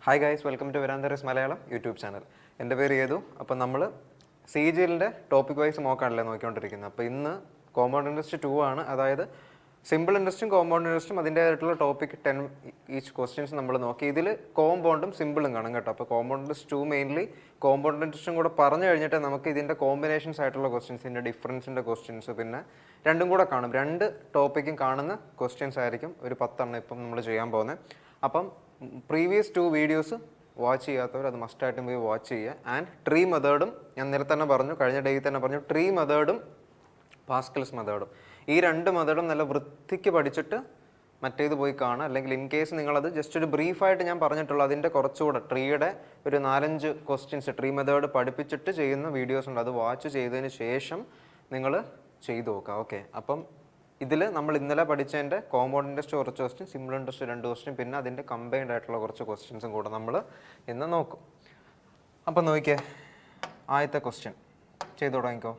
Hi guys, welcome to വെരാന്തറിസ് Malayalam YouTube channel. എൻ്റെ പേര് ഏതു. അപ്പം നമ്മൾ സി ജി എല്ലിൻ്റെ ടോപ്പിക് വൈസ് മോക്കാണല്ലേ നോക്കിക്കൊണ്ടിരിക്കുന്നത്. അപ്പോൾ ഇന്ന് കോമ്പൗണ്ട് ഇൻട്രസ്റ്റ് 2 ആണ്. അതായത് സിമ്പിൾ ഇൻട്രസ്റ്റും കോമ്പൗണ്ട് ഇൻട്രസ്റ്റും അതിൻ്റേതായിട്ടുള്ള ടോപ്പിക് 10 ഈച്ച് ക്വസ്റ്റ്യൻസ് നമ്മൾ നോക്കി. ഇതിൽ കോമ്പൗണ്ടും സിമ്പിളും കാണും കേട്ടോ. അപ്പോൾ കോമ്പൗണ്ട് ഇൻട്രസ്റ്റ് 2 മെയിൻലി കോമ്പൗണ്ട് ഇൻട്രസ്റ്റും കൂടെ പറഞ്ഞു കഴിഞ്ഞിട്ട് നമുക്ക് ഇതിൻ്റെ കോമ്പിനേഷൻസ് ആയിട്ടുള്ള ക്വസ്റ്റ്യൻസ്, ഇതിൻ്റെ ഡിഫറൻസിൻ്റെ ക്വസ്റ്റ്യൻസ്, പിന്നെ രണ്ടും കൂടെ കാണും. രണ്ട് ടോപ്പിക്കും കാണുന്ന ക്വസ്റ്റ്യൻസ് ആയിരിക്കും. ഒരു 10 എണ്ണം ഇപ്പം നമ്മൾ ചെയ്യാൻ പോകുന്നത്. അപ്പം പ്രീവിയസ് 2 വീഡിയോസ് വാച്ച് ചെയ്യാത്തവർ അത് മസ്റ്റായിട്ടും പോയി വാച്ച് ചെയ്യുക. ആൻഡ് ട്രീ മെത്തേഡും ഞാൻ നേരത്തെ തന്നെ പറഞ്ഞു, കഴിഞ്ഞ ഡേയിൽ തന്നെ പറഞ്ഞു, ട്രീ മെത്തേഡും പാസ്കൽസ് മെത്തേഡും, ഈ രണ്ട് മെത്തേഡും നല്ല വൃത്തിക്ക് പഠിച്ചിട്ട് മറ്റേത് പോയി കാണുക. അല്ലെങ്കിൽ ഇൻ കേസ് നിങ്ങളത് ജസ്റ്റ് ഒരു ബ്രീഫായിട്ട് ഞാൻ പറഞ്ഞിട്ടുള്ളൂ, അതിൻ്റെ കുറച്ചുകൂടെ ട്രീയുടെ ഒരു 4-5 ക്വസ്റ്റ്യൻസ് ട്രീ മെത്തേഡ് പഠിപ്പിച്ചിട്ട് ചെയ്യുന്ന വീഡിയോസ് ഉണ്ട്. അത് വാച്ച് ചെയ്തതിന് ശേഷം നിങ്ങൾ ചെയ്തു നോക്കുക. ഓക്കെ, അപ്പം ഇതിൽ നമ്മൾ ഇന്നലെ പഠിച്ചതിൻ്റെ കോമ്പൗണ്ട് ഇൻട്രസ്റ്റ് കുറച്ച് ക്വസ്റ്റ്യൻ, സിമ്പിൾ ഇൻട്രസ്റ്റ് 2 ക്വസ്റ്റ്യൻ, പിന്നെ അതിൻ്റെ കമ്പൈൻഡ് ആയിട്ടുള്ള കുറച്ച് ക്വസ്റ്റ്യൻസും കൂടെ നമ്മൾ ഇന്ന് നോക്കും. അപ്പം നോക്കിയേ, ആദ്യത്തെ ക്വസ്റ്റ്യൻ ചെയ്തു തുടങ്ങിക്കോ.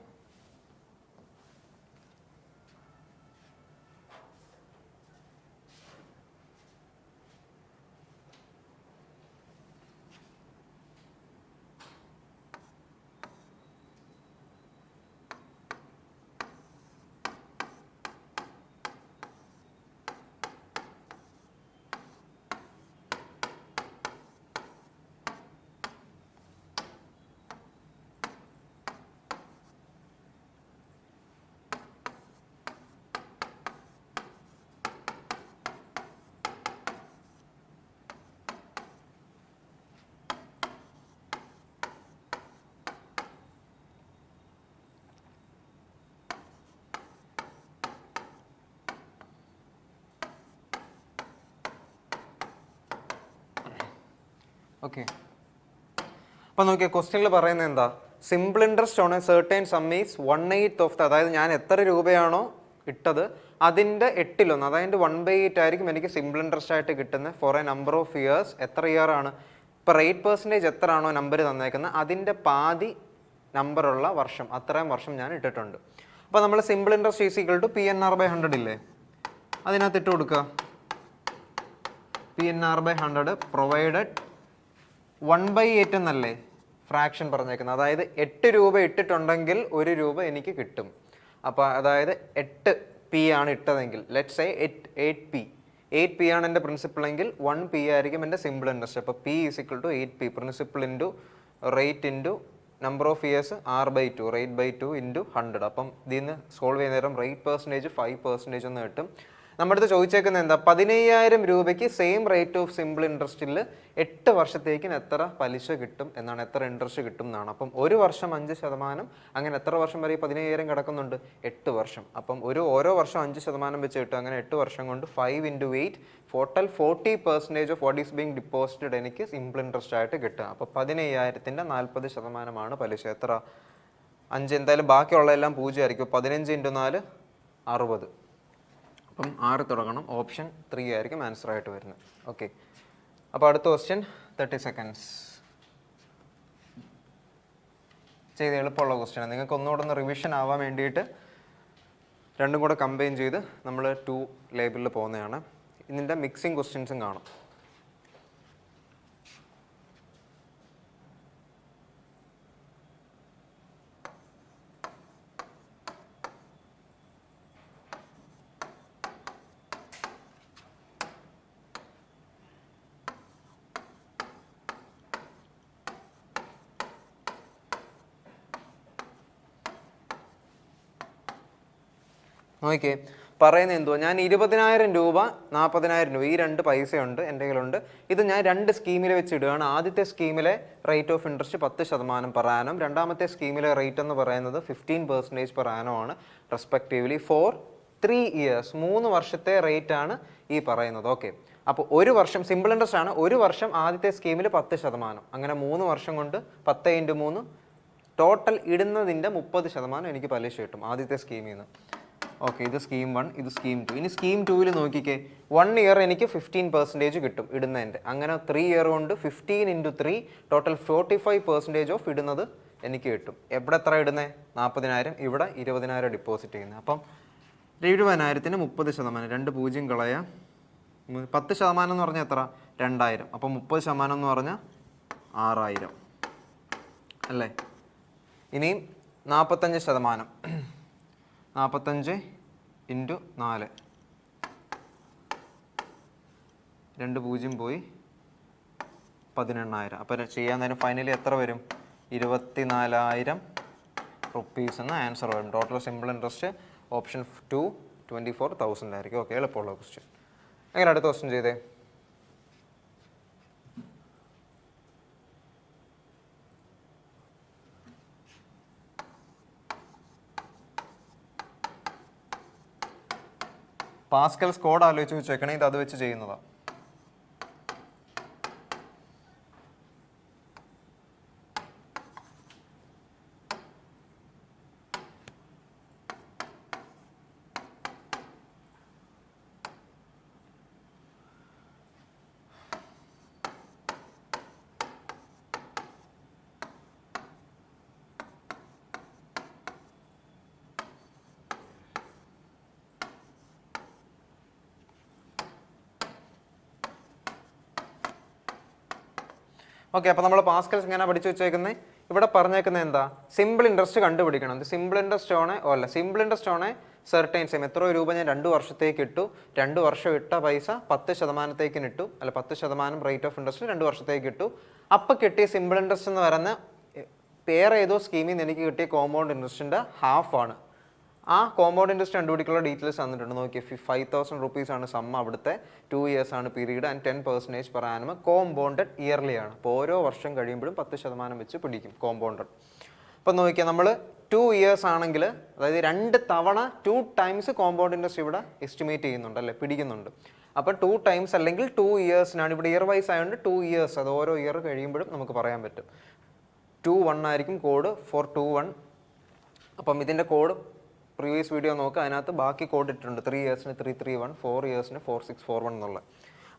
ഓക്കെ, അപ്പം നോക്കിയാൽ ക്വസ്റ്റ്യനിൽ പറയുന്നത് എന്താ? Simple interest on A certain some is 1/8 of the, അതായത് ഞാൻ എത്ര രൂപയാണോ ഇട്ടത് അതിൻ്റെ 8/1, അതായത് 1/8 ആയിരിക്കും എനിക്ക് സിമ്പിൾ ഇൻട്രസ്റ്റ് ആയിട്ട് കിട്ടുന്നത് for a number of years. എത്ര ഇയർ ആണ്? ഇപ്പോൾ റേറ്റ് പെർസെൻറ്റേജ് എത്ര ആണോ നമ്പർ തന്നേക്കുന്നത് അതിൻ്റെ പാതി നമ്പറുള്ള വർഷം, അത്രയും വർഷം ഞാൻ ഇട്ടിട്ടുണ്ട്. അപ്പോൾ നമ്മൾ simple interest is equal to PNR/100 ഇല്ലേ, അതിനകത്ത് ഇട്ട് കൊടുക്കുക. PNR/100 പ്രൊവൈഡഡ് 1/8 എന്നല്ലേ ഫ്രാക്ഷൻ പറഞ്ഞേക്കുന്നത്. അതായത് 8 രൂപ ഇട്ടിട്ടുണ്ടെങ്കിൽ 1 രൂപ എനിക്ക് കിട്ടും. അപ്പോൾ അതായത് 8p ആണ് ഇട്ടതെങ്കിൽ, ലെറ്റ്സ് സേ 8p ആണ് എൻ്റെ പ്രിൻസിപ്പിൾ എങ്കിൽ 1p ആയിരിക്കും എൻ്റെ സിമ്പിൾ ഇൻട്രസ്റ്റ്. അപ്പോൾ p is equal to 8p, principal into rate into number of years R/2, റേറ്റ്/2 ഇൻറ്റു 100. അപ്പം ഇതിൽ നിന്ന് സോൾവ് ചെയ്യുന്ന നേരം റേറ്റ് പെർസെൻറ്റേജ് 5% എന്ന് കിട്ടും. നമ്മുടെ അടുത്ത് ചോദിച്ചേക്കുന്നത് എന്താ? 15,000 രൂപയ്ക്ക് സെയിം റേറ്റ് ഓഫ് സിമ്പിൾ ഇൻട്രസ്റ്റിൽ 8 വർഷത്തേക്ക് എത്ര പലിശ കിട്ടും എന്നാണ്, എത്ര ഇൻട്രസ്റ്റ് കിട്ടും എന്നാണ്. അപ്പം ഒരു വർഷം 5%, അങ്ങനെ എത്ര വർഷം വരെ 15,000 കിടക്കുന്നുണ്ട്? 8 വർഷം. അപ്പം ഓരോ വർഷം 5% വെച്ച് കിട്ടും. അങ്ങനെ 8 വർഷം കൊണ്ട് 5 × 8 total 40% of what is being deposited എനിക്ക് സിമ്പിൾ ഇൻട്രസ്റ്റ് ആയിട്ട് കിട്ടുക. അപ്പോൾ 15,000-ൻ്റെ 40% പലിശ. എത്ര? 5. എന്തായാലും ബാക്കിയുള്ളതെല്ലാം 0 ആയിരിക്കും. 15 × 4 60. അപ്പം 6 തുടങ്ങണം. ഓപ്ഷൻ 3 ആയിരിക്കും ആൻസർ ആയിട്ട് വരുന്നത്. ഓക്കെ, അപ്പോൾ അടുത്ത ക്വസ്റ്റ്യൻ 30 സെക്കൻഡ്സ്. ചെയ്ത് എളുപ്പമുള്ള ക്വസ്റ്റ്യൻ, നിങ്ങൾക്ക് ഒന്നുകൂടെ ഒന്ന് റിവിഷൻ ആവാൻ വേണ്ടിയിട്ട് രണ്ടും കൂടെ കമ്പൈൻ ചെയ്ത് നമ്മൾ 2 ലേബിളിൽ പോകുന്നതാണ്. ഇതിൻ്റെ മിക്സിങ് ക്വസ്റ്റ്യൻസും കാണും. നോക്കിയേ, പറയുന്നത് എന്തുവാ? ഞാൻ 20,000 രൂപ 40,000 രൂപ, ഈ 2 പൈസയുണ്ട് എൻ്റെ കയ്യിലുണ്ട്. ഇത് ഞാൻ 2 സ്കീമിൽ വെച്ച് ഇടുകയാണ്. ആദ്യത്തെ സ്കീമിലെ rate of interest 10% per annum, രണ്ടാമത്തെ സ്കീമിലെ റേറ്റ് എന്ന് പറയുന്നത് 15% പെർ ആനം ആണ് റെസ്പെക്റ്റീവ്ലി ഫോർ 3 ഇയേഴ്സ്. 3 വർഷത്തെ റേറ്റ് ആണ് ഈ പറയുന്നത്. ഓക്കെ, അപ്പോൾ ഒരു വർഷം സിമ്പിൾ ഇൻട്രസ്റ്റ് ആണ്. ഒരു വർഷം ആദ്യത്തെ സ്കീമിൽ 10%, അങ്ങനെ 3 വർഷം കൊണ്ട് 10 × 3 ടോട്ടൽ ഇടുന്നതിൻ്റെ 30% എനിക്ക് പലിശ കിട്ടും ആദ്യത്തെ സ്കീമിൽ നിന്ന്. ഓക്കെ, ഇത് സ്കീം 1, ഇത് സ്കീം 2. ഇനി സ്കീം 2 നോക്കിക്കേ, 1 ഇയർ എനിക്ക് 15% കിട്ടും ഇടുന്നതിൻ്റെ. അങ്ങനെ 3 ഇയർ കൊണ്ട് 15 × 3 ടോട്ടൽ 45% ഓഫ് ഇടുന്നത് എനിക്ക് കിട്ടും. എവിടെ എത്ര ഇടുന്നത്? 40,000, ഇവിടെ 20,000 ഡിപ്പോസിറ്റ് ചെയ്യുന്നത്. അപ്പം 70,000-ന് 30%, 2 0 കളയാം. 10% എന്ന് പറഞ്ഞാൽ എത്ര? 2000. അപ്പോൾ 30% എന്ന് പറഞ്ഞാൽ 6000 അല്ലേ. ഇനിയും 45%, 45 × 4, 2 0 പോയി 18,000. അപ്പോൾ ചെയ്യാൻ നേരം ഫൈനലി എത്ര വരും? 24,000 റുപ്പീസ് എന്ന ആൻസർ വരും. ടോട്ടൽ സിമ്പിൾ ഇൻട്രസ്റ്റ് ഓപ്ഷൻ 2 24,000 ആയിരിക്കും. ഓക്കെ, എളുപ്പമുള്ള ക്വസ്റ്റ്യൻ. എങ്ങനെ അടുത്ത ക്വസ്റ്റ്യൻ ചെയ്തേ? പാസ്കൽസ് കോഡ് ആലോചിച്ച് വെച്ചേക്കണേ, ഇത് അത് വെച്ച് ചെയ്യുന്നതാണ്. ഓക്കെ, അപ്പോൾ നമ്മൾ പാസ്കൽസ് ഇങ്ങനെ പഠിച്ചു വെച്ചേക്കുന്നത്. ഇവിടെ പറഞ്ഞേക്കുന്നത് എന്താ? സിമ്പിൾ ഇൻട്രസ്റ്റ് കണ്ടുപിടിക്കണം. സിമ്പിൾ ഇൻട്രസ്റ്റ് ഓണേ അല്ല, സിമ്പിൾ ഇൻട്രസ്റ്റ് ഓണേ സെർട്ടൈൻ സെയിം. എത്ര രൂപ ഞാൻ 2 വർഷത്തേക്ക് ഇട്ടു, 2 വർഷം ഇട്ട പൈസ 10% ഇട്ടു, അല്ല 10% റേറ്റ് ഓഫ് ഇൻട്രസ്റ്റ് 2 വർഷത്തേക്ക് ഇട്ടു. അപ്പം കിട്ടിയ സിമ്പിൾ ഇൻട്രസ്റ്റ് എന്ന് പറയുന്ന വേറെ ഏതോ സ്കീമിൽ നിന്ന് എനിക്ക് കിട്ടിയ കോമ്പൗണ്ട് ഇൻട്രസ്റ്റിൻ്റെ ഹാഫാണ്. ആ കോമ്പൗണ്ട് ഇൻട്രസ്റ്റ് കണ്ടുപിടിക്കുള്ള ഡീറ്റെയിൽസ് തന്നിട്ടുണ്ട്. നോക്കിയേ, 5,000 റുപ്പീസാണ് സമ്മ. അവിടുത്തെ 2 years ആണ് period and 10% per annum compounded yearly ആണ്. അപ്പോൾ ഓരോ വർഷം കഴിയുമ്പോഴും 10% വെച്ച് പിടിക്കും കോമ്പൗണ്ടഡ്. അപ്പം നോക്കിയാൽ നമ്മൾ 2 years ആണെങ്കിൽ, അതായത് 2 തവണ 2 times കോമ്പൗണ്ട് ഇൻട്രസ്റ്റ് ഇവിടെ എസ്റ്റിമേറ്റ് ചെയ്യുന്നുണ്ട് അല്ലേ, പിടിക്കുന്നുണ്ട്. അപ്പോൾ 2 times അല്ലെങ്കിൽ 2 yearsനാണ് ഇവിടെ ഇയർ വൈസ് ആയതുകൊണ്ട് 2 years, അത് ഓരോ ഇയർ കഴിയുമ്പോഴും നമുക്ക് പറയാൻ പറ്റും. 21 ആയിരിക്കും കോഡ് 421. അപ്പം ഇതിൻ്റെ കോഡ് പ്രീവിയസ് വീഡിയോ നോക്കുക, അതിനകത്ത് ബാക്കി കോഡ് ഇട്ടിട്ടുണ്ട്. 3 yearsന് 331, 4 yearsന് 4641 എന്നുള്ള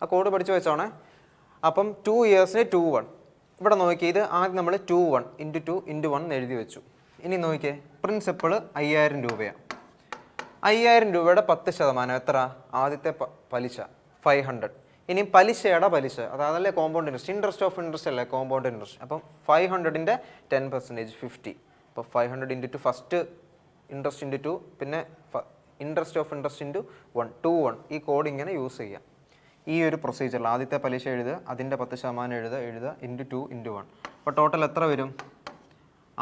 ആ കോഡ് പഠിച്ചു വെച്ചോണേ. അപ്പം 2 yearsന് 21. ഇവിടെ നോക്കിയേ, ഇത് ആദ്യം നമ്മൾ 21 × 2 × 1 എഴുതി വെച്ചു. ഇനി നോക്കിയേ, പ്രിൻസിപ്പിൾ 5,000 രൂപയാണ്. 5,000 രൂപയുടെ 10% എത്ര? ആദ്യത്തെ പലിശ 500. ഇനി പലിശയുടെ പലിശ, അതാണല്ലേ compound interest. Interest of interest അല്ലേ കോമ്പൗണ്ട് ഇൻട്രസ്റ്റ്. അപ്പം 500ൻ്റെ 10% 50. അപ്പോൾ 500 × 2 ഫസ്റ്റ് ഇൻട്രസ്റ്റ് × 2, പിന്നെ ഇൻട്രസ്റ്റ് ഓഫ് ഇൻട്രസ്റ്റ് × 1, 21. ഈ കോഡ് ഇങ്ങനെ യൂസ് ചെയ്യാം. ഈ ഒരു പ്രൊസീജിയറിൽ ആദ്യത്തെ പലിശ എഴുതുക, അതിൻ്റെ 10% എഴുതുക × 2 × 1. അപ്പോൾ ടോട്ടൽ എത്ര വരും?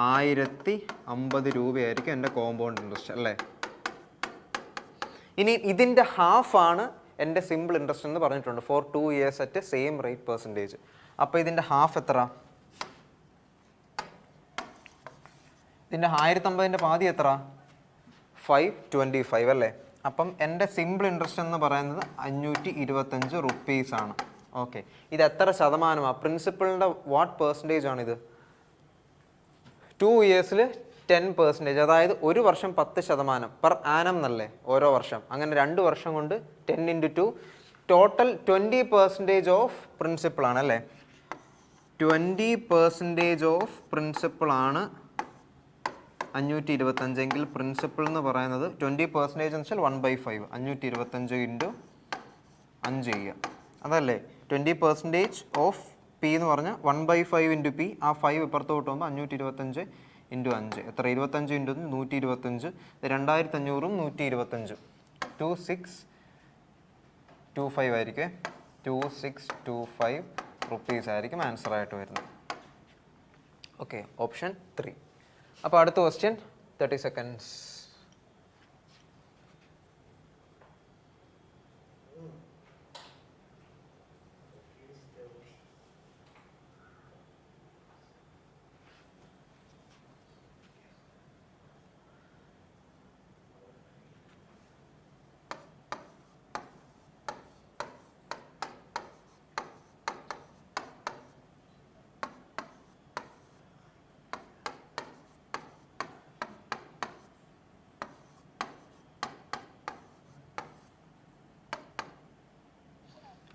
1,050 രൂപയായിരിക്കും എൻ്റെ കോമ്പൗണ്ട് ഇൻട്രസ്റ്റ് അല്ലേ. ഇനി ഇതിൻ്റെ ഹാഫാണ് എൻ്റെ സിമ്പിൾ ഇൻട്രസ്റ്റ് എന്ന് പറഞ്ഞിട്ടുണ്ട്. For 2 years at same rate percentage. അപ്പോൾ ഇതിൻ്റെ ഹാഫ് എത്ര? ഇതിൻ്റെ 1,050ൻ്റെ പാതി എത്ര? 525 അല്ലേ. അപ്പം എൻ്റെ സിമ്പിൾ ഇൻട്രസ്റ്റ് എന്ന് പറയുന്നത് 525 റുപ്പീസാണ്. ഓക്കെ, ഇത് എത്ര ശതമാനമാണ്? പ്രിൻസിപ്പിളിൻ്റെ വാട്ട് പെർസെൻറ്റേജ് ആണിത്? 2 yearsൽ 10%, അതായത് ഒരു വർഷം 10% പെർ ആനം എന്നല്ലേ ഓരോ വർഷം. അങ്ങനെ 2 വർഷം കൊണ്ട് 10 × 2 ടോട്ടൽ 20% ഓഫ് പ്രിൻസിപ്പിൾ ആണ് അല്ലേ. 20% ഓഫ് പ്രിൻസിപ്പിൾ ആണ് 525 എങ്കിൽ പ്രിൻസിപ്പിൾ എന്ന് പറയുന്നത് 20% എന്ന് വെച്ചാൽ 1/5. 525 × 5 ചെയ്യുക, അതല്ലേ 20% ഓഫ് പി എന്ന് പറഞ്ഞാൽ 1/5 × പി. ആ 5 ഇപ്പുറത്തോട്ട് പോകുമ്പോൾ 525 × 5 എത്ര? 25 × 125. 2,500ഉം 125 2625 ആയിരിക്കും. 2625 റുപ്പീസ് ആയിരിക്കും ആൻസർ ആയിട്ട് വരുന്നത്. Okay, option 3. അപ്പോൾ അടുത്ത ക്വസ്റ്റ്യൻ 30 seconds.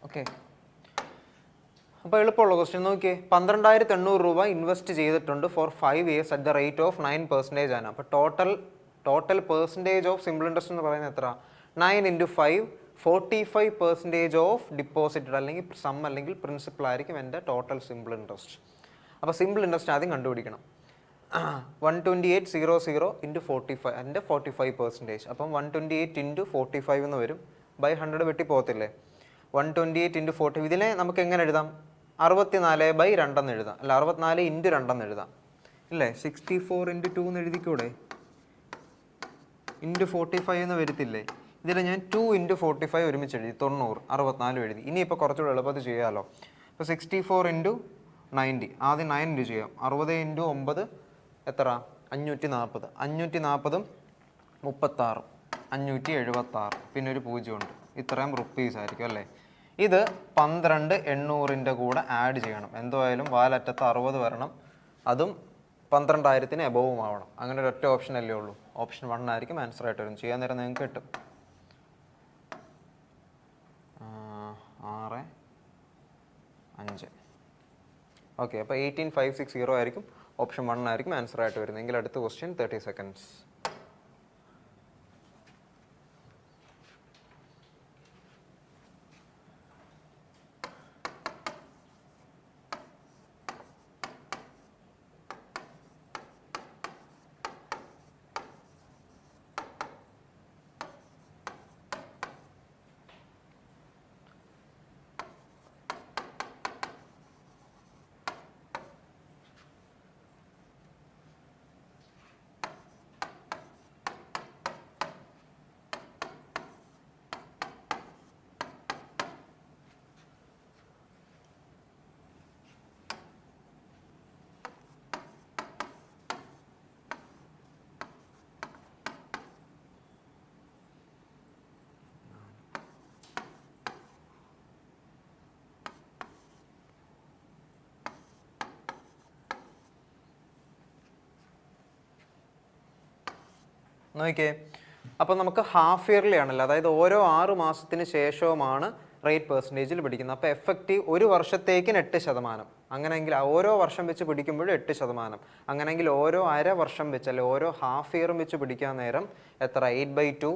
ഓക്കെ, അപ്പോൾ എളുപ്പമുള്ള ക്വസ്റ്റ്യൻ നോക്കിയേ. 12,800 രൂപ ഇൻവെസ്റ്റ് ചെയ്തിട്ടുണ്ട് for 5 years at the rate of 9% ആണ്. അപ്പോൾ total percentage of simple interest എന്ന് പറയുന്നത് എത്ര? 9 × 5 45% ഓഫ് ഡിപ്പോസിറ്റഡ് അല്ലെങ്കിൽ സം അല്ലെങ്കിൽ പ്രിൻസിപ്പൽ ആയിരിക്കും എൻ്റെ ടോട്ടൽ സിമ്പിൾ ഇൻട്രസ്റ്റ്. അപ്പോൾ സിമ്പിൾ ഇൻട്രസ്റ്റ് ആദ്യം കണ്ടുപിടിക്കണം. 128,000 ഇൻറ്റു 45 എൻ്റെ 45%. അപ്പം 128 ഇൻറ്റു 45 എന്ന് വരും. ബൈ 100 വെട്ടി പോകത്തില്ലേ. 128 ഇൻറ്റു 40 ഇതിനെ നമുക്ക് എങ്ങനെ എഴുതാം? 64/2 എന്ന് എഴുതാം. അല്ല 64 ഇൻറ്റു 2 എന്ന് എഴുതാം ഇല്ലേ. 64 ഇൻറ്റു 2 എന്ന് എഴുതിക്കൂടെ? ഇൻറ്റു 45 എന്ന് വരത്തില്ലേ. ഇതിൽ ഞാൻ 2 ഇൻറ്റു 45 ഒരുമിച്ച് എഴുതി 90, 64 എഴുതി. ഇനിയിപ്പോൾ കുറച്ചുകൂടെ എളുപ്പത്തിൽ ചെയ്യാമല്ലോ. ഇപ്പോൾ 64 ഇൻറ്റു 90 ആദ്യം 9 ഇൻറ്റു ചെയ്യാം. 60 ഇൻറ്റു 9 എത്ര? 540. 540 36 576 പിന്നെ ഒരു 0 ഉണ്ട്. ഇത്രയും റുപ്പീസ് ആയിരിക്കും അല്ലേ. ഇത് 12,800 കൂടെ ആഡ് ചെയ്യണം. എന്തായാലും വാലറ്റത്ത് 60 വരണം. അതും 12,000 എബോവും ആവണം. അങ്ങനെ ഒരു ഒറ്റ ഓപ്ഷൻ അല്ലേ ഉള്ളൂ. ഓപ്ഷൻ 1 ആയിരിക്കും ആൻസർ ആയിട്ട് വരും. ചെയ്യാൻ നേരം നിങ്ങൾക്ക് കിട്ടും 6 5. ഓക്കെ, അപ്പോൾ 18,560 ആയിരിക്കും. ഓപ്ഷൻ 1 ആയിരിക്കും ആൻസർ ആയിട്ട് വരുന്നത്. എങ്കിൽ അടുത്ത ക്വസ്റ്റ്യൻ 30 seconds. നോക്കിയേ, അപ്പോൾ നമുക്ക് ഹാഫ് ഇയർലി ആണല്ലോ, അതായത് ഓരോ 6 മാസത്തിന് ശേഷവുമാണ് റേറ്റ് പെർസെൻറ്റേജിൽ പിടിക്കുന്നത്. അപ്പോൾ എഫക്റ്റീവ് ഒരു വർഷത്തേക്കിന് 8%. അങ്ങനെയെങ്കിൽ ഓരോ വർഷം വെച്ച് പിടിക്കുമ്പോഴും 8%. അങ്ങനെയെങ്കിൽ ഓരോ അര വർഷം വെച്ച് അല്ലെങ്കിൽ ഓരോ ഹാഫ് ഇയറും വെച്ച് പിടിക്കാൻ നേരം എത്ര? 8/2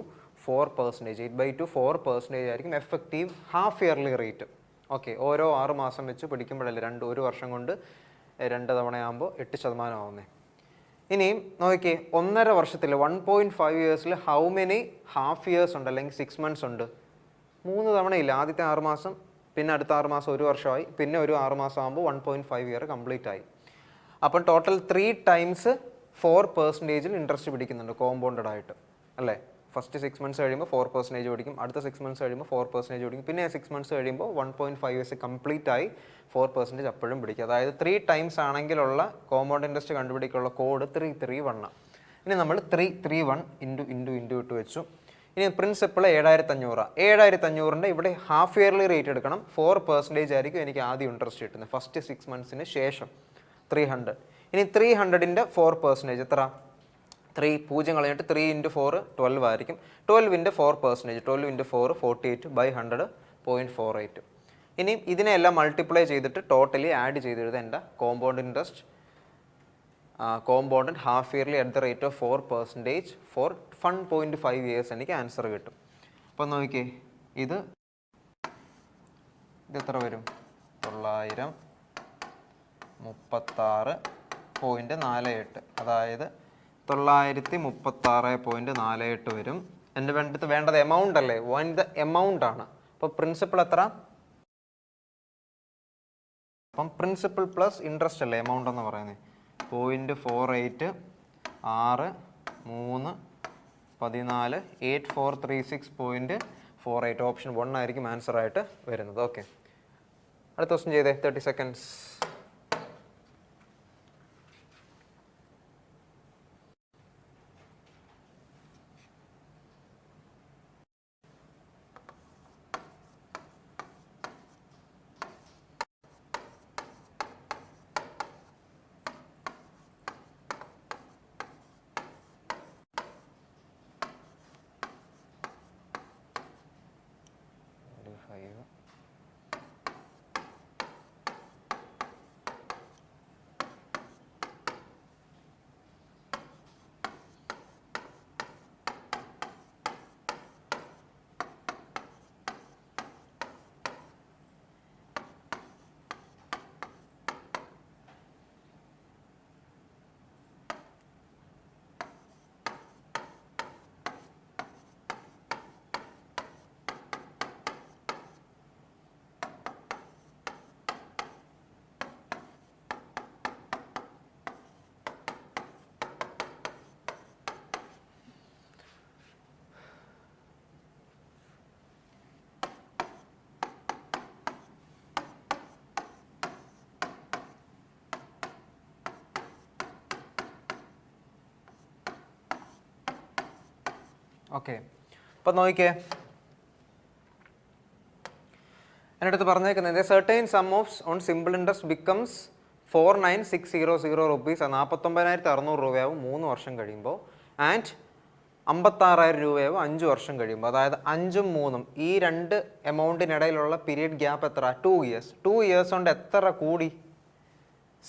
4%. 8/2 4% ആയിരിക്കും effective half yearly rate. Okay, ഓരോ 6 മാസം വെച്ച് പിടിക്കുമ്പോഴല്ലേ ഒരു വർഷം കൊണ്ട് 2 തവണയാകുമ്പോൾ 8% ആവുന്നത്. ഇനിയും നോക്കിയേ, 1.5 വർഷത്തിൽ 1.5 ഇയേഴ്സിൽ ഹൗ മെനി ഹാഫ് ഇയേഴ്സ് ഉണ്ട് അല്ലെങ്കിൽ 6 months ഉണ്ട്? 3 തവണയില്ല. ആദ്യത്തെ 6 മാസം, പിന്നെ അടുത്ത 6 മാസം 1 വർഷമായി, പിന്നെ ഒരു 6 മാസം ആകുമ്പോൾ 1.5 ഇയർ കംപ്ലീറ്റ് ആയി. അപ്പം ടോട്ടൽ 3 times 4% ഇൻട്രസ്റ്റ് പിടിക്കുന്നുണ്ട് കോമ്പൗണ്ടഡ് ആയിട്ട് അല്ലേ. ഫസ്റ്റ് 6 months കഴിയുമ്പോൾ 4% പിടിക്കും, അടുത്ത 6 months കഴിയുമ്പോൾ 4% പിടിക്കും, പിന്നെ 6 months കഴിയുമ്പോൾ 1.5 years കംപ്ലീറ്റ് ആയി 4% അപ്പോഴും പിടിക്കും. അതായത് 3 times ആണെങ്കിലുള്ള കോമ്പൗണ്ട് ഇൻട്രസ്റ്റ് കണ്ടുപിടിക്കാനുള്ള കോഡ് 331. ഇനി നമ്മൾ 331 ഇൻറ്റു ഇട്ട് വെച്ചു. ഇനി പ്രിൻസിപ്പൾ 7,500. 7,500 ഇവിടെ ഹാഫ് ഇയർലി റേറ്റ് എടുക്കണം. 4% ആയിരിക്കും എനിക്ക് ആദ്യം ഇൻട്രസ്റ്റ് കിട്ടുന്നത് ഫസ്റ്റ് 6 months ശേഷം 300. ഇനി 300ൻ്റെ 4% എത്ര? 3 0 കളഞ്ഞിട്ട് 3 ഇൻറ്റു 4 12 ആയിരിക്കും. 12ൻ്റെ 4%, 12 ഇൻറ്റു 4 48/100.48. ഇനി ഇതിനെല്ലാം മൾട്ടിപ്ലൈ ചെയ്തിട്ട് ടോട്ടലി ആഡ് ചെയ്തെഴുതാൻ എൻ്റെ compound interest compounded half yearly at the rate of 4% for 1.5 years എനിക്ക് ആൻസർ കിട്ടും. അപ്പം നോക്കിയേ, ഇത് എത്ര വരും? 936.48, അതായത് 936.48 വരും. എൻ്റെ വേണ്ടത് എമൗണ്ട് അല്ലേ, എമൗണ്ട് ആണ്. അപ്പോൾ പ്രിൻസിപ്പൾ എത്ര? അപ്പം പ്രിൻസിപ്പൾ പ്ലസ് ഇൻട്രസ്റ്റ് അല്ലേ എമൗണ്ട് എന്ന് പറയുന്നത്. 0.48 6 3 14 8436.48. ഓപ്ഷൻ 1 ആയിരിക്കും ആൻസർ ആയിട്ട് വരുന്നത്. ഓക്കെ, അടുത്ത ക്വസ്റ്റ്യൻ ചെയ്തേ. 30 seconds. ഓക്കെ, അപ്പം നോക്കിക്കേ, എൻ്റെ അടുത്ത് പറഞ്ഞേക്കുന്നത് certain sum of on simple interest becomes 49600 rupees, 49,600 രൂപയാവും 3 വർഷം കഴിയുമ്പോൾ, ആൻഡ് 56,000 രൂപയാവും 5 വർഷം കഴിയുമ്പോൾ. അതായത് 5ഉം 3ഉം ഈ രണ്ട് എമൗണ്ടിനിടയിലുള്ള പീരിയഡ് ഗ്യാപ്പ് എത്ര? 2 ഇയേഴ്സ്. 2 ഇയേഴ്സ് കൊണ്ട് എത്ര കൂടി?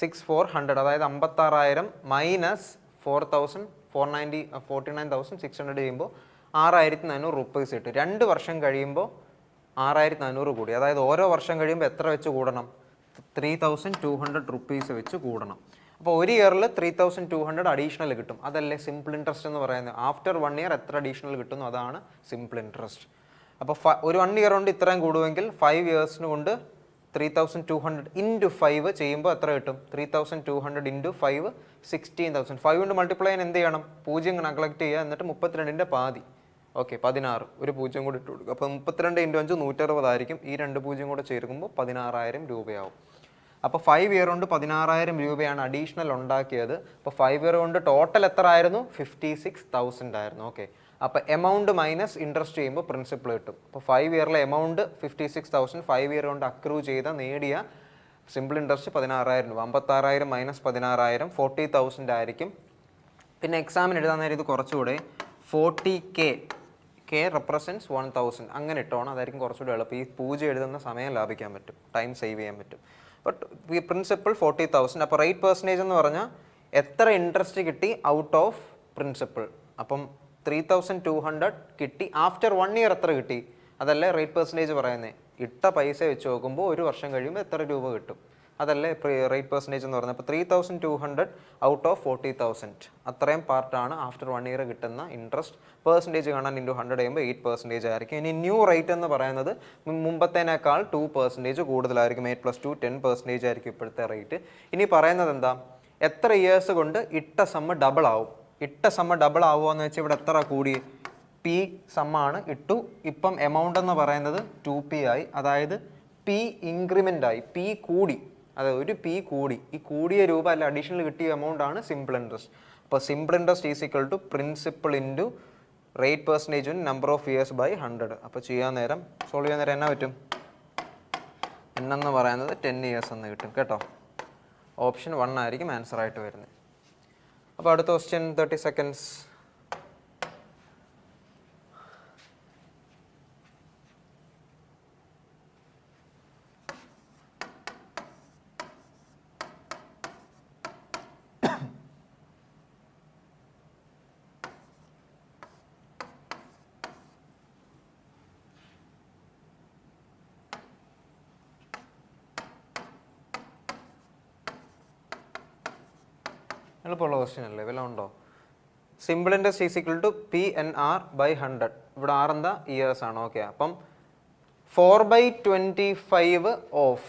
6400. അതായത് 56,000 മൈനസ് 49,600 ചെയ്യുമ്പോൾ 6,400 റുപ്പീസ് കിട്ടും. 2 വർഷം കഴിയുമ്പോൾ 6,400 കൂടി. അതായത് ഓരോ വർഷം കഴിയുമ്പോൾ എത്ര വെച്ച് കൂടണം? 3,200 റുപ്പീസ് വെച്ച് കൂടണം. അപ്പോൾ ഒരു ഇയറിൽ 3,200 അഡീഷണൽ കിട്ടും. അതല്ലേ സിമ്പിൾ ഇൻട്രസ്റ്റ് എന്ന് പറയുന്നത്. ആഫ്റ്റർ 1 ഇയർ എത്ര അഡീഷണൽ കിട്ടുന്നു അതാണ് സിമ്പിൾ ഇൻട്രസ്റ്റ്. അപ്പോൾ ഒരു 1 ഇയർ കൊണ്ട് ഇത്രയും കൂടുമെങ്കിൽ 5 ഇയേഴ്സിന് കൊണ്ട് 3,200 ഇൻറ്റു 5 ചെയ്യുമ്പോൾ എത്ര കിട്ടും? 3,200 ഇൻറ്റു 5 16,000. 5 കൊണ്ട് മൾട്ടിപ്ലൈ ചെയ്യാൻ എന്ത് ചെയ്യണം? 0 നെഗ്ലക്ട് ചെയ്യുക, എന്നിട്ട് 32ൻ്റെ പാതി. ഓക്കെ, 16, ഒരു 0 കൂടി ഇട്ട് കൊടുക്കുക. അപ്പോൾ 32 ഇൻറ്റു 5 160 ആയിരിക്കും. ഈ 2 0 കൂടെ ചേർക്കുമ്പോൾ 16,000 രൂപയാവും. അപ്പോൾ 5 ഇയർ കൊണ്ട് 16,000 രൂപയാണ് അഡീഷണൽ ഉണ്ടാക്കിയത്. അപ്പോൾ 5 ഇയർ കൊണ്ട് ടോട്ടൽ എത്ര ആയിരുന്നു? 56,000 ആയിരുന്നു. ഓക്കെ, അപ്പോൾ എമൗണ്ട് മൈനസ് ഇൻട്രസ്റ്റ് ചെയ്യുമ്പോൾ പ്രിൻസിപ്പിൾ കിട്ടും. അപ്പോൾ 5 ഇയറിലെ എമൗണ്ട് 56,000, 5 ഇയർ കൊണ്ട് അക്രൂ ചെയ്ത നേടിയ സിമ്പിൾ ഇൻട്രസ്റ്റ് 16,000 രൂപ. 56,000 മൈനസ് 16,000 40,000 ആയിരിക്കും. പിന്നെ എക്സാമിന് എഴുതാൻ നേരം ഇത് കുറച്ചുകൂടെ 40K റെപ്രസെൻറ്റ്സ് 1,000 അങ്ങനെ ഇട്ടോണം. അതായിരിക്കും കുറച്ചുകൂടി എളുപ്പം. ഈ 0 എഴുതുന്ന സമയം ലാഭിക്കാൻ പറ്റും, ടൈം സേവ് ചെയ്യാൻ പറ്റും. ബട്ട് ഈ പ്രിൻസിപ്പിൾ 40,000. അപ്പോൾ റേറ്റ് പെർസെൻറ്റേജ് എന്ന് പറഞ്ഞാൽ എത്ര ഇൻട്രസ്റ്റ് കിട്ടി ഔട്ട് ഓഫ് പ്രിൻസിപ്പിൾ. അപ്പം 3,200 കിട്ടി. ആഫ്റ്റർ 1 ഇയർ എത്ര കിട്ടി? അതല്ലേ റേറ്റ് പെർസെൻറ്റേജ് പറയുന്നത്. ഇട്ട പൈസ വെച്ച് നോക്കുമ്പോൾ ഒരു വർഷം കഴിയുമ്പോൾ എത്ര രൂപ കിട്ടും, അതല്ലേ റേറ്റ് പെർസെൻറ്റേജ് എന്ന് പറയുന്നത്. അപ്പോൾ 3,200 ഔട്ട് ഓഫ് 40,000 അത്രയും പാർട്ടാണ് ആഫ്റ്റർ 1 ഇയർ കിട്ടുന്ന ഇൻട്രസ്റ്റ്. പെർസെൻറ്റേജ് കാണാൻ ഇൻറ്റു 100 ചെയ്യുമ്പോൾ 8% ആയിരിക്കും. ഇനി ന്യൂ റേറ്റ് എന്ന് പറയുന്നത് മുമ്പത്തേനേക്കാൾ 2% കൂടുതലായിരിക്കും. 8+2 10% ആയിരിക്കും ഇപ്പോഴത്തെ റേറ്റ്. ഇനി പറയുന്നത് എന്താ? എത്ര ഇയേഴ്സ് കൊണ്ട് ഇട്ട സമ്മ് ഡബിൾ ആവും? ഇട്ട സമ്മ് ഡബിൾ ആവുക എന്ന് വെച്ചാൽ ഇവിടെ എത്ര കൂടി? പി സമ്മാണ് ഇട്ടു. ഇപ്പം എമൗണ്ട് എന്ന് പറയുന്നത് 2P ആയി. അതായത് പി ഇൻക്രിമെൻ്റ് ആയി, പി കൂടി. അതായത് ഒരു പി കൂടി. ഈ കൂടിയ രൂപ അല്ല അഡീഷണൽ കിട്ടിയ എമൗണ്ട് ആണ് സിമ്പിൾ ഇൻട്രസ്റ്റ്. അപ്പോൾ simple interest is equal to principal into rate percentage number of years by 100. അപ്പോൾ ചെയ്യാൻ നേരം സോൾവ് ചെയ്യാൻ നേരം എന്നാ പറ്റും? എന്നെന്ന് പറയുന്നത് 10 ഇയേഴ്സ് എന്ന് കിട്ടും കേട്ടോ. ഓപ്ഷൻ 1 ആയിരിക്കും ആൻസർ ആയിട്ട് വരുന്നത്. അപ്പോൾ അടുത്ത ക്വസ്റ്റ്യൻ 30 സെക്കൻഡ്സ്. എളുപ്പമുള്ള ക്വസ്റ്റ്യൻ അല്ലേ? വല്ല ഉണ്ടോ? Simple interest is equal to PNR/100. ഇവിടെ ആർ എന്താ? ഇയേഴ്സ് ആണ്. ഓക്കെ, അപ്പം 4/25 ഓഫ്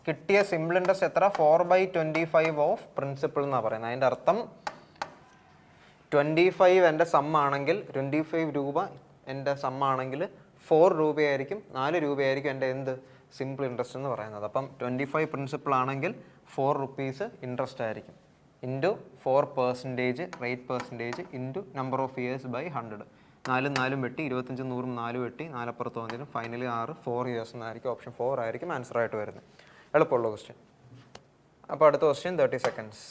കിട്ടിയ സിമ്പിൾ ഇൻട്രസ്റ്റ് എത്ര? 4/25 ഓഫ് പ്രിൻസിപ്പിൾ എന്നാണ് പറയുന്നത്. അതിൻ്റെ അർത്ഥം 25 എൻ്റെ സമ്മാണെങ്കിൽ 25 രൂപ എൻ്റെ സമ്മാണെങ്കിൽ 4 രൂപയായിരിക്കും, 4 രൂപയായിരിക്കും എൻ്റെ എന്ത് സിമ്പിൾ ഇൻട്രസ്റ്റ് എന്ന് പറയുന്നത്. അപ്പം 25 പ്രിൻസിപ്പിൾ ആണെങ്കിൽ 4 റുപ്പീസ് ഇൻട്രസ്റ്റ് ആയിരിക്കും. Into 4% rate percentage into number of years by 100. 4 വെട്ടി 25 100 4 വെട്ടി 4 വന്നതിനും ഫൈനലി 4 ഇയേഴ്സ് എന്നായിരിക്കും. ഓപ്ഷൻ 4 ആയിരിക്കും ആൻസർ ആയിട്ട് വരുന്നത്. എളുപ്പമുള്ള ക്വസ്റ്റ്യൻ. അപ്പോൾ അടുത്ത ക്വസ്റ്റ്യൻ 30 സെക്കൻഡ്സ്.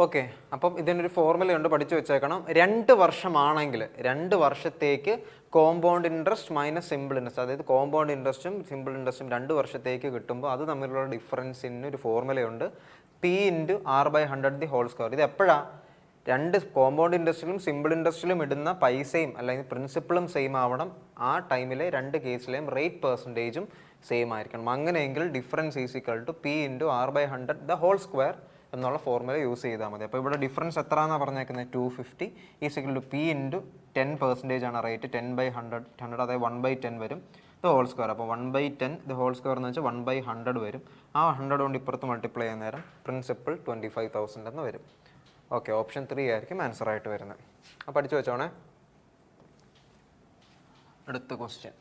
ഓക്കെ, അപ്പം ഇതിനൊരു ഫോർമുലയുണ്ട്, പഠിച്ചു വെച്ചേക്കണം. 2 വർഷമാണെങ്കിൽ 2 വർഷത്തേക്ക് compound interest minus simple interest, അതായത് കോമ്പൗണ്ട് ഇൻട്രസ്റ്റും സിമ്പിൾ ഇൻട്രസ്റ്റും 2 വർഷത്തേക്ക് കിട്ടുമ്പോൾ അത് തമ്മിലുള്ള ഡിഫറൻസിന് ഒരു ഫോർമുലയുണ്ട്. P × R/100 the whole square. ഇത് എപ്പോഴാണ്? രണ്ട് കോമ്പൗണ്ട് ഇൻട്രസ്റ്റിലും സിമ്പിൾ ഇൻട്രസ്റ്റിലും ഇടുന്ന പൈസയും അല്ലെങ്കിൽ പ്രിൻസിപ്പിളും സെയിം ആവണം. ആ ടൈമിലെ രണ്ട് കേസിലെയും റേറ്റ് പെർസെൻറ്റേജും സെയിം ആയിരിക്കണം. അങ്ങനെയെങ്കിൽ difference is equal to P into R by 100 the whole square എന്നുള്ള ഫോർമുല യൂസ് ചെയ്താൽ മതി. അപ്പോൾ ഇവിടെ ഡിഫറൻസ് എത്രയാണെന്നാണ് പറഞ്ഞേക്കുന്നത്? 250 is equal to P into 10% ആണ് റേറ്റ്, 10/100 അതായത് 1/10 വരും ദ ഹോൾ സ്ക്വയർ. അപ്പോൾ 1/10 ദ ഹോൾ സ്ക്വയർ എന്ന് വെച്ചാൽ 1/100 വരും. ആ 100 കൊണ്ട് ഇപ്പുറത്ത് മൾട്ടിപ്ലൈ ചെയ്യുന്ന നേരം പ്രിൻസിപ്പിൾ 25,000 എന്ന് വരും. ഓക്കെ, ഓപ്ഷൻ 3 ആയിരിക്കും ആൻസർ ആയിട്ട് വരുന്നത്. അപ്പോൾ പഠിച്ചു വെച്ചോണേ. അടുത്ത ക്വസ്റ്റ്യൻ.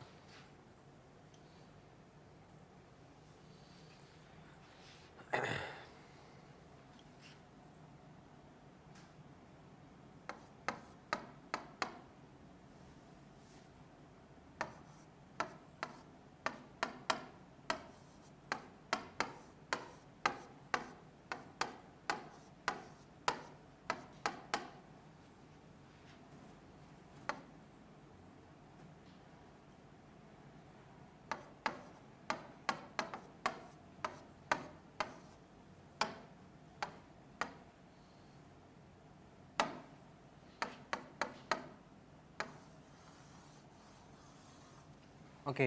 ഓക്കെ,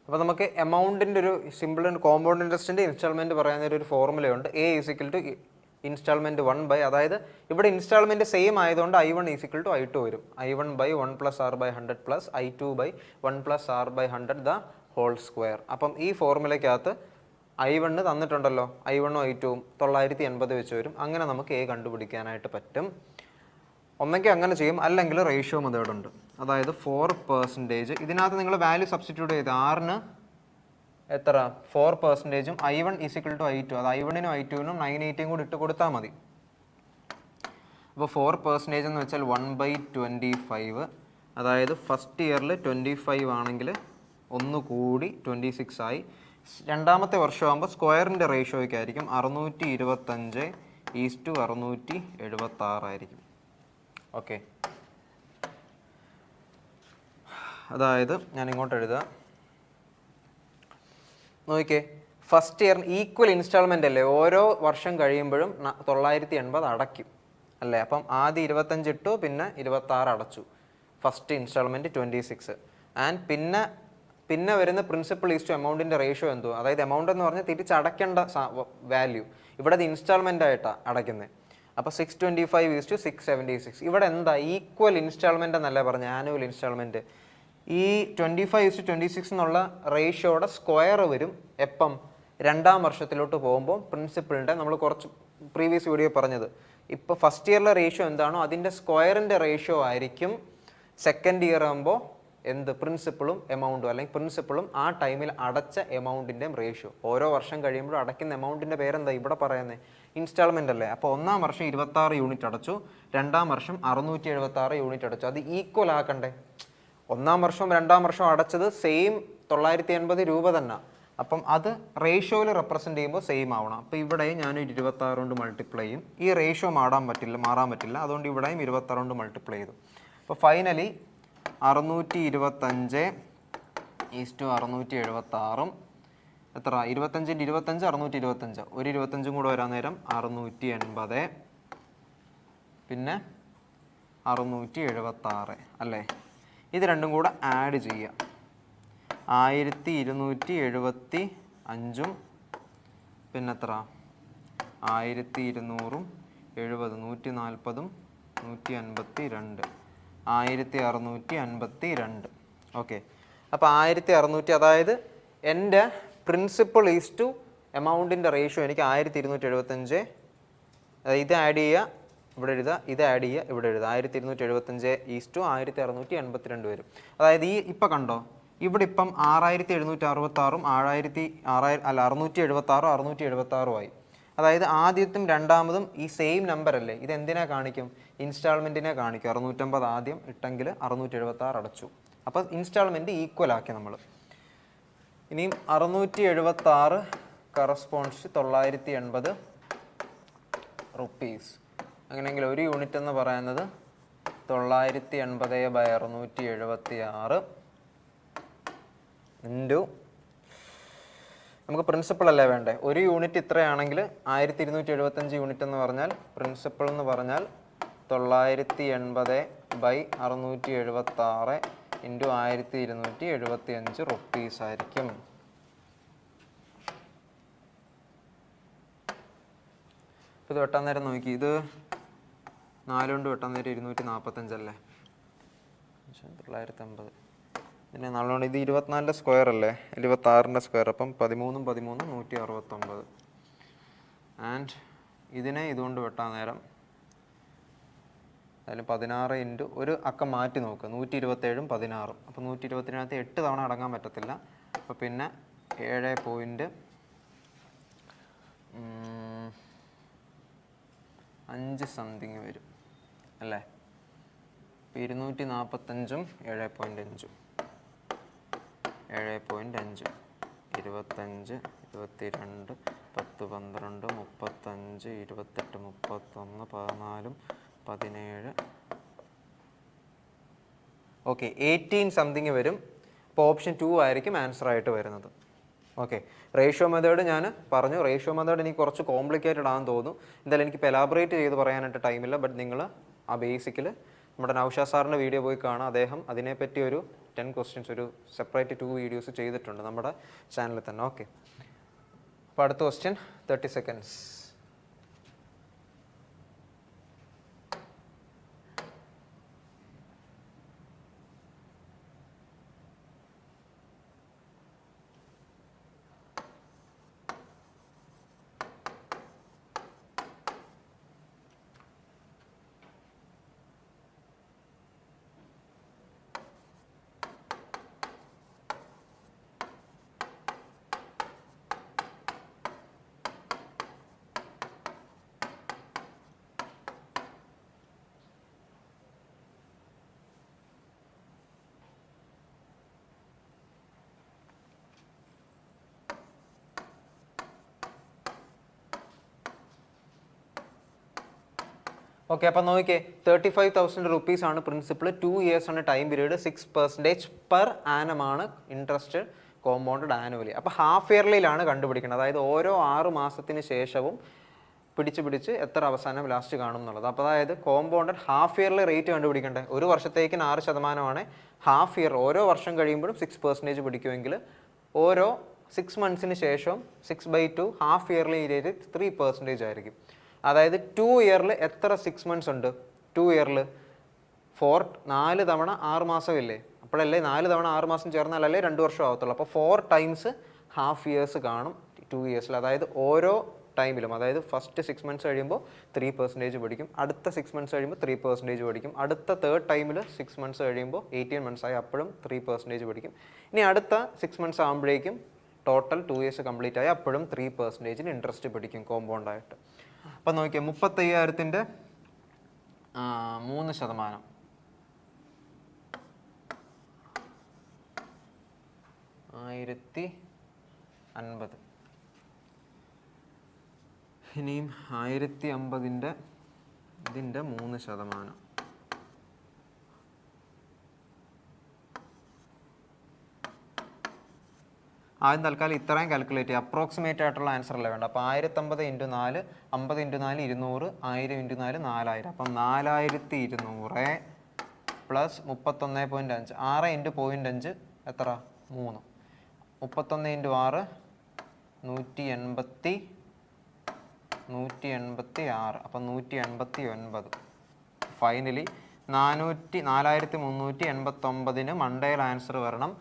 അപ്പോൾ നമുക്ക് എമൗണ്ടിൻ്റെ ഒരു സിമ്പിൾ കോമ്പൗണ്ട് ഇൻട്രസ്റ്റിൻ്റെ ഇൻസ്റ്റാൾമെൻറ്റ് പറയാനൊരു ഒരു ഫോർമുലയുണ്ട്. A is equal to installment 1 by, അതായത് ഇവിടെ ഇൻസ്റ്റാൾമെൻറ്റ് സെയിം ആയതുകൊണ്ട് I1 is equal to I2 വരും. I1 by 1 plus R by 100 plus I2 by 1 plus R by 100 the whole square. അപ്പം ഈ ഫോർമുലയ്ക്കകത്ത് I1 തന്നിട്ടുണ്ടല്ലോ, I1ഉം I2ഉം 980 വെച്ച് വരും. അങ്ങനെ നമുക്ക് എ കണ്ടുപിടിക്കാനായിട്ട് പറ്റും. ഒന്നെങ്കിൽ അങ്ങനെ ചെയ്യും, അല്ലെങ്കിൽ റേഷ്യോ മെത്തേഡ് ഉണ്ട്. അതായത് 4%. ഇതിനകത്ത് നിങ്ങൾ വാല്യൂ സബ്സ്റ്റിറ്റ്യൂട്ട് ചെയ്ത് ആറിന് എത്ര 4%, I1 is equal to I2, അത് I1നും I2നും 980 കൂടി ഇട്ട് കൊടുത്താൽ മതി. അപ്പോൾ 4% എന്ന് വെച്ചാൽ 1/25, അതായത് ഫസ്റ്റ് ഇയറിൽ 25 ആണെങ്കിൽ ഒന്ന് കൂടി 26 ആയി. രണ്ടാമത്തെ വർഷമാകുമ്പോൾ സ്ക്വയറിൻ്റെ റേഷ്യോയ്ക്കായിരിക്കും 625:676 ആയിരിക്കും. ഓക്കെ, അതായത് ഞാൻ ഇങ്ങോട്ട് എഴുതുക. നോക്കിക്കേ, ഫസ്റ്റ് ഇയർ ഈക്വൽ ഇൻസ്റ്റാൾമെൻ്റ് അല്ലേ, ഓരോ വർഷം കഴിയുമ്പോഴും 980 അടയ്ക്കും അല്ലേ. അപ്പം ആദ്യം 25 ഇട്ടു, പിന്നെ 26 അടച്ചു. First instalment 26. ആൻഡ് പിന്നെ വരുന്ന പ്രിൻസിപ്പൽ ഈസ് ടു എമൗണ്ടിൻ്റെ റേഷ്യോ എന്തോ, അതായത് എമൗണ്ട് എന്ന് പറഞ്ഞാൽ തിരിച്ചടയ്ക്കേണ്ട വാല്യൂ. ഇവിടെ അത് ഇൻസ്റ്റാൾമെൻ്റ് ആയിട്ടാണ് അടയ്ക്കുന്നത്. അപ്പോൾ 625 ഈസ് ടു 676. ഇവിടെ എന്താ ഈക്വൽ ഇൻസ്റ്റാൾമെൻ്റ് എന്നല്ല പറഞ്ഞ, ആനുവൽ ഇൻസ്റ്റാൾമെൻറ്റ്. ഈ 25:26 എന്നുള്ള റേഷ്യോയുടെ സ്ക്വയർ വരും എപ്പം? രണ്ടാം വർഷത്തിലോട്ട് പോകുമ്പോൾ പ്രിൻസിപ്പിളിൻ്റെ, നമ്മൾ കുറച്ച് പ്രീവിയസ് വീഡിയോ പറഞ്ഞത്, ഇപ്പോൾ ഫസ്റ്റ് ഇയറിലെ റേഷ്യോ എന്താണോ അതിൻ്റെ സ്ക്വയറിൻ്റെ റേഷ്യോ ആയിരിക്കും സെക്കൻഡ് ഇയർ ആകുമ്പോൾ എന്ത് പ്രിൻസിപ്പിളും എമൗണ്ടും, അല്ലെങ്കിൽ പ്രിൻസിപ്പിളും ആ ടൈമിൽ അടച്ച എമൗണ്ടിൻ്റെയും റേഷ്യോ. ഓരോ വർഷം കഴിയുമ്പോഴും അടയ്ക്കുന്ന എമൗണ്ടിൻ്റെ പേരെന്താ ഇവിടെ പറയുന്നത്? ഇൻസ്റ്റാൾമെൻ്റ് അല്ലേ. അപ്പോൾ ഒന്നാം വർഷം 26 യൂണിറ്റ് അടച്ചു, രണ്ടാം വർഷം 676 യൂണിറ്റ് അടച്ചു. അത് ഈക്വൽ ആക്കണ്ടേ? ഒന്നാം വർഷവും രണ്ടാം വർഷവും അടച്ചത് സെയിം 980 രൂപ തന്നെ. അപ്പം അത് റേഷ്യോയിൽ റെപ്രസെൻ്റ് ചെയ്യുമ്പോൾ സെയിം ആവണം. അപ്പോൾ ഇവിടെയും ഞാനൊരു 26 കൊണ്ട് മൾട്ടിപ്ലൈ ചെയ്യും. ഈ റേഷ്യോ മാറാൻ പറ്റില്ല, അതുകൊണ്ട് ഇവിടെയും 26 കൊണ്ട് മൾട്ടിപ്ലൈ ചെയ്തു. അപ്പോൾ ഫൈനലി 625:676 എത്ര? 25×25 625. ഒരു 25 കൂടെ വരാൻ നേരം 680, പിന്നെ 676 അല്ലേ. ഇത് രണ്ടും കൂടെ ആഡ് ചെയ്യുക. 1275 പിന്നെ എത്ര? 1200, 70, 140, 152, 1652. ഓക്കെ, അപ്പോൾ 1600, അതായത് എൻ്റെ പ്രിൻസിപ്പൾ ഈസ് ടു എമൗണ്ടിൻ്റെ റേഷ്യോ എനിക്ക് 1275. ഇത് ആഡ് ചെയ്യുക, ഇവിടെ എഴുതുക, ഇത് ആഡ് ചെയ്യുക, ഇവിടെ എഴുതുക. 1275 ഈസ് ടു 1682 വരും. അതായത് ഈ ഇപ്പം കണ്ടോ, ഇവിടെ ഇപ്പം 6766ഉം 676 ആയി. അതായത് ആദ്യത്തും രണ്ടാമതും ഈ സെയിം നമ്പർ അല്ലേ. ഇത് എന്തിനാ കാണിക്കും? ഇൻസ്റ്റാൾമെൻറ്റിനെ കാണിക്കും. 650 ആദ്യം ഇട്ടെങ്കിൽ 676 അടച്ചു. അപ്പോൾ ഇൻസ്റ്റാൾമെൻറ്റ് ഈക്വൽ ആക്കി നമ്മൾ. ഇനിയും 676 കറസ്പോണ്ട്സ് 980 റുപ്പീസ്. അങ്ങനെയെങ്കിൽ ഒരു യൂണിറ്റ് എന്ന് പറയുന്നത് 980/676 ഇൻറ്റു, നമുക്ക് പ്രിൻസിപ്പൾ അല്ലേ വേണ്ടേ. ഒരു യൂണിറ്റ് ഇത്രയാണെങ്കിൽ 1275 യൂണിറ്റ് എന്ന് പറഞ്ഞാൽ പ്രിൻസിപ്പൾ എന്ന് പറഞ്ഞാൽ 980/676 ഇൻറ്റു 1275 റുപ്പീസ് ആയിരിക്കും. ഇത് വെട്ടാൻ നേരം നോക്കി, ഇത് 4 കൊണ്ട് വെട്ടാൻ നേരം 245 അല്ലേ, 950. പിന്നെ 4 കൊണ്ട് ഇത് 24ൻ്റെ സ്ക്വയർ അല്ലേ, 26ൻ്റെ സ്ക്വയർ, അപ്പം 13 13 169. ആൻഡ് ഇതിനെ ഇതുകൊണ്ട് വെട്ടാൻ നേരം അതിൽ 16 ഇൻറ്റു ഒരു അക്കം മാറ്റി നോക്കുക, 127 16. അപ്പോൾ 127 8 തവണ അടങ്ങാൻ പറ്റത്തില്ല. അപ്പോൾ പിന്നെ 7.5 സംതിങ് വരും അല്ലേ. 245ഉം 7.5 7.5 25 22 10 12 35 28 31 14 17. ഓക്കെ, 18 സംതിങ് വരും. അപ്പോൾ ഓപ്ഷൻ 2 ആയിരിക്കും ആൻസർ ആയിട്ട് വരുന്നത്. ഓക്കെ, റേഷ്യോ മെത്തേഡ് ഞാൻ പറഞ്ഞു. റേഷ്യോ മെത്തേഡ് എനിക്ക് കുറച്ച് കോംപ്ലിക്കേറ്റഡ് ആണെന്ന് തോന്നുന്നു. എന്തായാലും എനിക്കിപ്പോൾ എലാബറേറ്റ് ചെയ്ത് പറയാനായിട്ട് ടൈമില്ല. ബട്ട് നിങ്ങൾ ആ ബേസിക്കിൽ നമ്മുടെ നൗഷാദ് സാറിൻ്റെ വീഡിയോ പോയി കാണാം. അദ്ദേഹം അതിനെപ്പറ്റി ഒരു 10 ക്വസ്റ്റ്യൻസ്, ഒരു സെപ്പറേറ്റ് 2 വീഡിയോസ് ചെയ്തിട്ടുണ്ട് നമ്മുടെ ചാനലിൽ തന്നെ. ഓക്കെ, അപ്പോൾ അടുത്ത ക്വസ്റ്റ്യൻ 30 സെക്കൻഡ്സ്. ഓക്കെ, അപ്പം നോക്കിയേ, 35,000 റുപ്പീസ് ആണ് പ്രിൻസിപ്പിൾ, 2 ഇയേഴ്സ് ആണ് ടൈം പീരീഡ്, 6% പെർ ആനം ആണ് ഇൻട്രസ്റ്റ് കോമ്പൗണ്ടഡ് ആനുവലി. അപ്പോൾ ഹാഫ് ഇയർലിയിലാണ് കണ്ടുപിടിക്കുന്നത്. അതായത് ഓരോ 6 മാസത്തിന് ശേഷവും പിടിച്ച് എത്ര അവസാനം ലാസ്റ്റ് കാണും എന്നുള്ളത്. അപ്പോൾ അതായത് കോമ്പൗണ്ടഡ് ഹാഫ് ഇയർലി റേറ്റ് കണ്ടുപിടിക്കേണ്ടത്. ഒരു വർഷത്തേക്ക് 6% ഹാഫ് ഇയർ ഓരോ വർഷം കഴിയുമ്പോഴും 6% പിടിക്കുമെങ്കിൽ ഓരോ 6 മന്ത്സിന് ശേഷവും 6/2 ഹാഫ് ഇയർലി റേറ്റ് 3% ആയിരിക്കും. അതായത് 2 ഇയറിൽ എത്ര 6 മന്ത്സ് ഉണ്ട്? 2 ഇയറിൽ 4 തവണ 6 മാസമില്ലേ, അപ്പോഴല്ലേ 4 തവണ 6 മാസം ചേർന്നാലല്ലേ 2 വർഷം ആവത്തുള്ളൂ. അപ്പോൾ 4 ടൈംസ് ഹാഫ് ഇയേഴ്സ് കാണും 2 ഇയേഴ്സിൽ. അതായത് ഓരോ ടൈമിലും, അതായത് ഫസ്റ്റ് 6 മന്ത്സ് കഴിയുമ്പോൾ 3% പഠിക്കും, അടുത്ത 6 മന്ത്സ് കഴിയുമ്പോൾ 3% പഠിക്കും, അടുത്ത 3rd ടൈമിൽ 6 മന്ത്സ് കഴിയുമ്പോൾ 18 മന്ത്സ് ആയി അപ്പോഴും 3% പഠിക്കും. ഇനി അടുത്ത 6 മന്ത്സ് ആകുമ്പോഴേക്കും ടോട്ടൽ 2 ഇയേഴ്സ് കംപ്ലീറ്റ് ആയി അപ്പോഴും 3% ഇൻട്രസ്റ്റ് പഠിക്കും കോമ്പൗണ്ടായിട്ട്. അപ്പം നോക്കിയാൽ 35,000ൻ്റെ 3%, 1050. ഇനിയും 1050ൻ്റെ ഇതിൻ്റെ 3%. ആദ്യം തൽക്കാലം ഇത്രയും കാൽക്കുലേറ്റ് ചെയ്യുക, അപ്രോക്സിമേറ്റ് ആയിട്ടുള്ള ആൻസർ അല്ലേ വേണ്ട. അപ്പോൾ 1050 × 4 50 × 4 200, 1000 × 4 4000. അപ്പം 4200 പ്ലസ് 31.5, 6 × 0.5 എത്ര? 3. 31 × 6 186, അപ്പം 189. ഫൈനലി 4389 മണ്ടയിൽ ആൻസർ വരണം.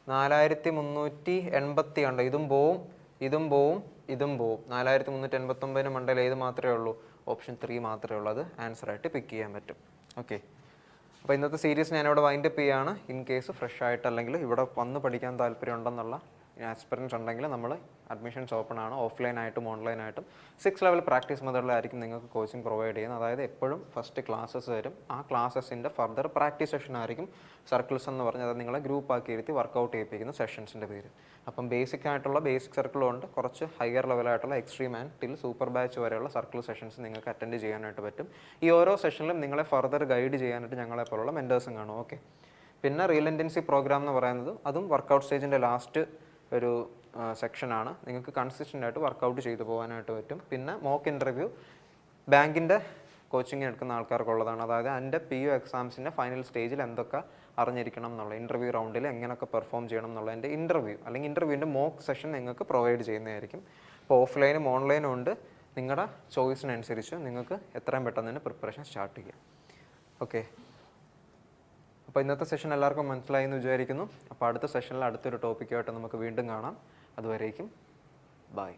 4380 ഉണ്ട്. ഇതും പോവും, ഇതും പോവും, ഇതും പോവും. 4389 മണ്ടയിൽ ഏത് മാത്രമേ ഉള്ളൂ? ഓപ്ഷൻ 3 മാത്രമേ ഉള്ളൂ. അത് ആൻസറായിട്ട് പിക്ക് ചെയ്യാൻ പറ്റും. ഓക്കെ, അപ്പോൾ ഇന്നത്തെ സീരീസ് ഞാനിവിടെ വൈൻഡപ്പ് ചെയ്യുകയാണ്. ഇൻ കേസ് ഫ്രഷ് ആയിട്ട് അല്ലെങ്കിൽ ഇവിടെ വന്ന് പഠിക്കാൻ താല്പര്യം ഉണ്ടെന്നുള്ള ആസ്പിറൻസ് ഉണ്ടെങ്കിൽ നമ്മൾ അഡ്മിഷൻസ് ഓപ്പൺ ആണ്, ഓഫ്ലൈനായിട്ടും ഓൺലൈനായിട്ടും. 6 ലെവൽ പ്രാക്ടീസ് മെത്തേഡിലായിരിക്കും നിങ്ങൾക്ക് കോച്ചിങ് പ്രൊവൈഡ് ചെയ്യുന്നത്. അതായത് എപ്പോഴും ഫസ്റ്റ് ക്ലാസ്സസ് വരും, ആ ക്ലാസ്സസിൻ്റെ ഫർദർ പ്രാക്ടീസ് സെഷൻ ആയിരിക്കും സർക്കിൾസ് എന്ന് പറഞ്ഞാൽ. അത് നിങ്ങളെ ഗ്രൂപ്പ് ആക്കി ഇരുത്തി വർക്കൗട്ട് ചെയ്യിപ്പിക്കുന്ന സെഷൻസിൻ്റെ പേര്. അപ്പം ബേസിക് ആയിട്ടുള്ള ബേസിക് സർക്കിളുണ്ട്, കുറച്ച് ഹയർ ലെവലായിട്ടുള്ള extreme and till super batch വരെയുള്ള സർക്കിൾ സെഷൻസ് നിങ്ങൾക്ക് അറ്റൻഡ് ചെയ്യാനായിട്ട് പറ്റും. ഈ ഓരോ സെഷനിലും നിങ്ങളെ ഫർദർ ഗൈഡ് ചെയ്യാനായിട്ട് ഞങ്ങളെ പോലുള്ള മെൻറ്റേഴ്സും കാണും. ഓക്കെ, പിന്നെ റിയൽ ഇൻറ്റൻസി പ്രോഗ്രാം എന്ന് പറയുന്നത് അതും വർക്കൗട്ട് സ്റ്റേജിൻ്റെ ലാസ്റ്റ് ഒരു സെക്ഷനാണ്. നിങ്ങൾക്ക് കൺസിസ്റ്റൻ്റ് ആയിട്ട് വർക്കൗട്ട് ചെയ്തു പോകാനായിട്ട് പറ്റും. പിന്നെ മോക്ക് ഇൻ്റർവ്യൂ, ബാങ്കിൻ്റെ കോച്ചിങ് എടുക്കുന്ന ആൾക്കാർക്കുള്ളതാണ്. അതായത് എൻ്റെ PU എക്സാംസിൻ്റെ ഫൈനൽ സ്റ്റേജിൽ എന്തൊക്കെ അറിഞ്ഞിരിക്കണം എന്നുള്ള, ഇൻ്റർവ്യൂ റൗണ്ടിൽ എങ്ങനെയൊക്കെ പെർഫോം ചെയ്യണം എന്നുള്ളതിൻ്റെ ഇൻ്റർവ്യൂ അല്ലെങ്കിൽ ഇൻ്റർവ്യൂവിൻ്റെ മോക്ക് സെഷൻ നിങ്ങൾക്ക് പ്രൊവൈഡ് ചെയ്യുന്നതായിരിക്കും. അപ്പോൾ ഓഫ്ലൈനും ഓൺലൈനും ഉണ്ട്. നിങ്ങളുടെ ചോയ്സിനനുസരിച്ച് നിങ്ങൾക്ക് എത്രയും പെട്ടെന്ന് തന്നെ പ്രിപ്പറേഷൻ സ്റ്റാർട്ട് ചെയ്യാം. ഓക്കെ, അപ്പോൾ ഇന്നത്തെ സെഷൻ എല്ലാവർക്കും മനസ്സിലായി എന്ന് വിചാരിക്കുന്നു. അപ്പോൾ അടുത്ത സെഷനിൽ അടുത്തൊരു ടോപ്പിക്കുമായിട്ട് നമുക്ക് വീണ്ടും കാണാം. അതുവരേക്കും ബൈ.